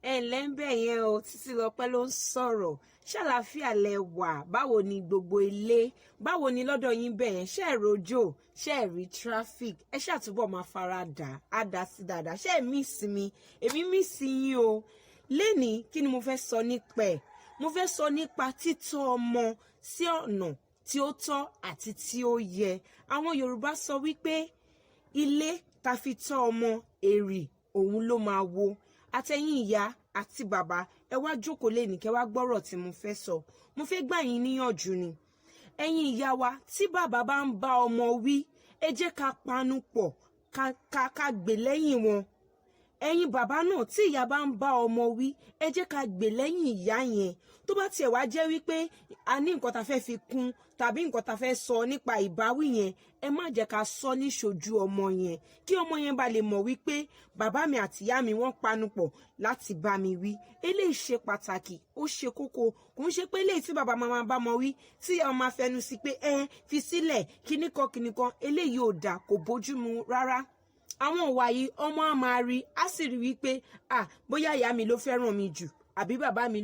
ǹlẹ́ ń bẹ̀ yẹn o, Títílọpẹ́ ló ń sọ̀rọ̀. Ṣàlàáfíà lẹ wà? Báwo ni gbogbo ilé? Báwo ni lọ́dọ̀ yín bẹ̀ yẹn? Ṣé ẹ rojọ́? Ṣé ẹ rí traffic? Ẹ ṣàtúbọ̀ máa fara dà á dá sí dáadáa. Ṣé ẹ miss mi? Èmi miss yín o. Lénìí kí ni mo fẹ́ sọ nípa ẹ̀? Mo fẹ́ sọ nípa títọ́ ọmọ sí ọ̀nà tí ó tọ́ àti tí ó yẹ. Àwọn Yorùbá sọ wípé ilé ta fi tọ́ ọmọ èrì òun ló máa wo. Àtẹ̀yin ìyá àti bàbá, ẹ wá jókòó lénìí kẹ́ wá gbọ́rọ̀ tí mo fẹ́ sọ. Mo fẹ́ gbà yín níyànjú ni. Ẹ̀yin ìyá wa, tí bàbá bá ń bá ọmọ wí, ẹ jẹ́ ká panu pọ̀ ká gbè lẹ́yìn wọn. Ẹ̀yin bàbá náà, tí ìyá bá ń bá ọmọ wí, ẹ jẹ́ ká gbè lẹ́yìn ìyá yẹn. Tó bá tiẹ̀ wá jẹ́ wípé a ní nǹkan tá fẹ́ fi kún tàbí nǹkan tá fẹ́ sọ nípa ìbáwí yẹn, ẹ má jẹ́ ká sọ níṣojú ọmọ yẹn, kí ọmọ yẹn bá lè mọ̀ wípé bàbá mi àti ìyá mi wọ́n panupọ̀ láti bá mi wí. Eléyìí ṣe pàtàkì, ó ṣe kókó. Kò ń ṣe pé eléyìí tí bàbá máa bá mọ wí, tí ọmọ afẹnu sí pé fi sílẹ̀ kíníkan, eléyìí ò dà, kò bójúmu rárá. Àwọn ìwà yìí ọmọ á máa rí, á sì rí wípé bóyá ìyá mi ló fẹ́ràn mi jù àbí bàbá mi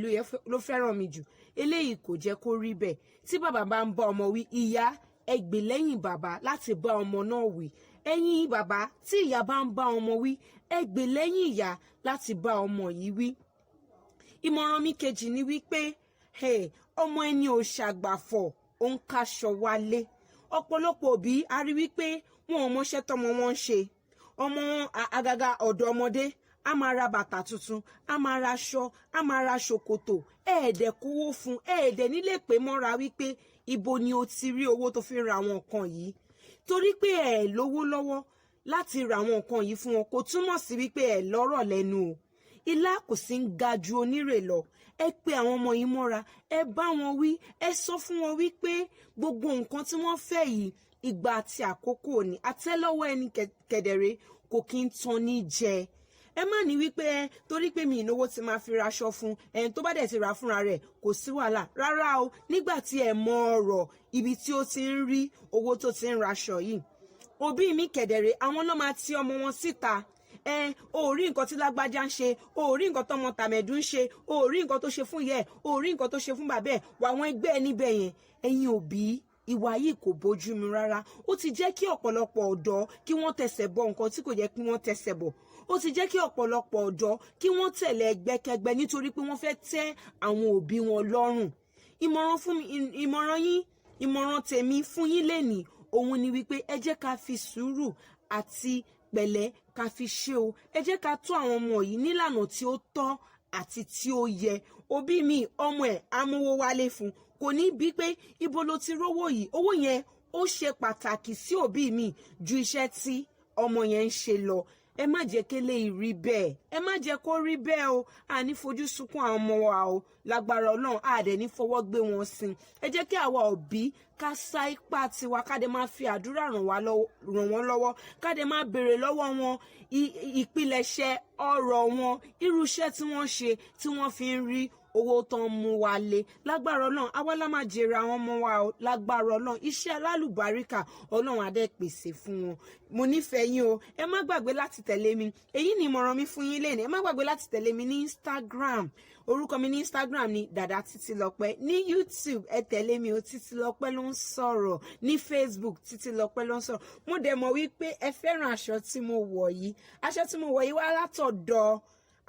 ló fẹ́ràn mi jù. Eléyìí kò jẹ́ kó rí bẹ́ẹ̀. Tí bàbá bá ń bá ọmọ wí, ìyá ẹ gbè lẹ́yìn bàbá láti bá ọmọ náà wí. Ẹ̀yin bàbá, tí ìyá bá ń bá ọmọ wí, ẹ gbè lẹ́yìn ìyá láti bá ọmọ yìí wí. Ìmọ̀ràn mi kejì ni wípé ọmọ ẹni ò ṣàgbàfọ̀, ó ń kaṣọ wálé. Ọ̀pọ̀lọpọ̀ òbí a rí wípé wọn ò mọṣẹ́ tọmọ wọn ń ṣe. Ọmọ àgàgà ọ̀dọ́ ọmọdé a máa ra bàtà tuntun, a máa ra aṣọ, a máa ra ṣòkòtò, ẹ̀ẹ́dẹ̀ kówó fún, ẹ̀ẹ́dẹ̀ nílé pé mọ́ra wípé ibo ni o ti rí owó tó fi ń ra àwọn nǹkan yìí. Torí pé ẹ̀ lówó lọ́wọ́ láti ra àwọn nǹkan yìí fún wọn kò túmọ̀ sí wípé ẹ̀ lọ́rọ̀ lẹ́nu o. Ilá kò sí ń ga ju onírè lọ. Ẹ pe àwọn ọmọ yìí mọ́ra, ẹ bá wọn wí, ẹ sọ fún wọn wípé gbogbo nǹkan tí wọ́n fẹ́ yìí ìgbà àti àkókò ni. Àtẹ́lọ́wọ́ ẹni kẹ̀dẹ̀rẹ́ kò kí ń tan ní jẹ. Ẹ má ní wípé torí pé mi ìnáwó ti máa fi raṣọ fún tó bá dẹ̀ ti rà fúnra rẹ̀ kò sí wàhálà rárá o. Nígbà tí ẹ mọ ọ̀rọ̀ ibi tí ó ti ń rí owó tó ti ń raṣọ yìí, òbí mi kẹ̀dẹ̀rẹ́ àwọn náà máa ti ọmọ wọn síta. O rí nǹkan tí lágbájá ń ṣe, o rí nǹkan tọmọ tàmẹ̀dù ń ṣe, o rí nǹkan tó ṣe fún yẹ, o rí nǹkan tó ṣe fún bàbá ẹ̀, wà àwọn ẹgbẹ́ ẹ níbẹ̀ yẹn. Ẹ̀yin òbí, ìwà yìí kò bójú mu rárá. Ó ti jẹ́ kí ọ̀pọ̀lọpọ̀ ọ̀dọ́ kí wọ́n tẹsẹ̀ bọ nǹkan tí kò yẹ kí wọ́n tẹsẹ̀ bọ̀. Ó ti jẹ́ kí ọ̀pọ̀lọpọ̀ ọ̀dọ́ kí wọ́n tẹ̀lé ẹgbẹ́kẹgbẹ́ nítorí pé wọ́n fẹ́ tẹ́ àwọn òbí wọn lọ́rùn. Ìmọ̀ràn tèmi fún yín lénìí òun ni wípé ẹ jẹ́ ká fi sùúrù àti pẹ̀lẹ́ ká fi ṣe o. Ẹ jẹ́ ká tọ́ àwọn ọmọ yìí nílànà tí ó tọ́ àti tí ó yẹ. Òbí mi ọmọ ẹ̀ amówó wálé fún, kò ní bí pé ibo ló ti rówó yìí. Owó yẹn ó ṣe pàtàkì sí òbí mi ju iṣẹ́ tí ọmọ yẹn ń ṣe lọ. Ẹ má jẹ́ kí eléyìí rí bẹ́ẹ̀. Ẹ má jẹ́ kó rí bẹ́ẹ̀ o. A ní fojú sunkún àwọn ọmọ wa o. Lágbára Ọlọ́run a dẹ̀ ní fọwọ́ gbé wọn sin. Ẹ jẹ́ kí àwa òbí ká sá ipá tiwa, ká dẹ̀ máa fi àdúrà ràn wọ́n lọ́wọ́, ká dẹ̀ máa béèrè lọ́wọ́ wọn ìpilẹ̀ṣẹ̀ ọ̀rọ̀ wọn, irú iṣẹ́ tí wọ́n ṣe tí wọ́n fi ń rí owó tó ń mú wálé. Lágbára Ọlọ́run àwa la máa jèrè àwọn ọmọ wa o. Lágbára Ọlọ́run iṣẹ́ alálùbáríkà Ọlọ́run á dẹ̀ pèsè fún wọn. Mo nífẹ̀ẹ́ yín o. Ẹ má gbàgbé láti tẹ̀lé mi. Èyí ni ìmọ̀ràn mi fún yín lénìí. Ẹ má gbàgbé láti tẹ̀lé mi ní Instagram. Orúkọ mi ní Instagram ni Dàda Títílọpẹ́. Ní YouTube ẹ tẹ̀lé mi o, Títílọpẹ́ ló ń sọ̀rọ̀. Ní Facebook Títílọpẹ́ ló ń sọ̀rọ̀. Mo dẹ̀ mọ̀ wípé ẹ fẹ́ràn aṣọ tí mo wọ̀ yìí. Aṣọ tí mo wọ̀ yìí wá látọ̀dọ̀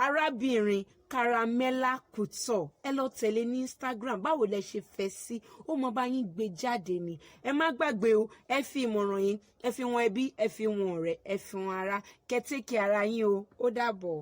arábìnrin Karamela Couture. Ẹ lọ tẹ̀lé ní Instagram. Báwo lẹ ṣe fẹ́ sí? Ó mọ bá yín gbé jáde ni. Ẹ má gbàgbé o, ẹ fi ìmọ̀ràn yín, ẹ fi wọn ẹbí, ẹ fi wọn ọ̀rẹ́, ẹ fi wọn ará. Kẹ́ take care ara yín o. Ó dàbọ̀.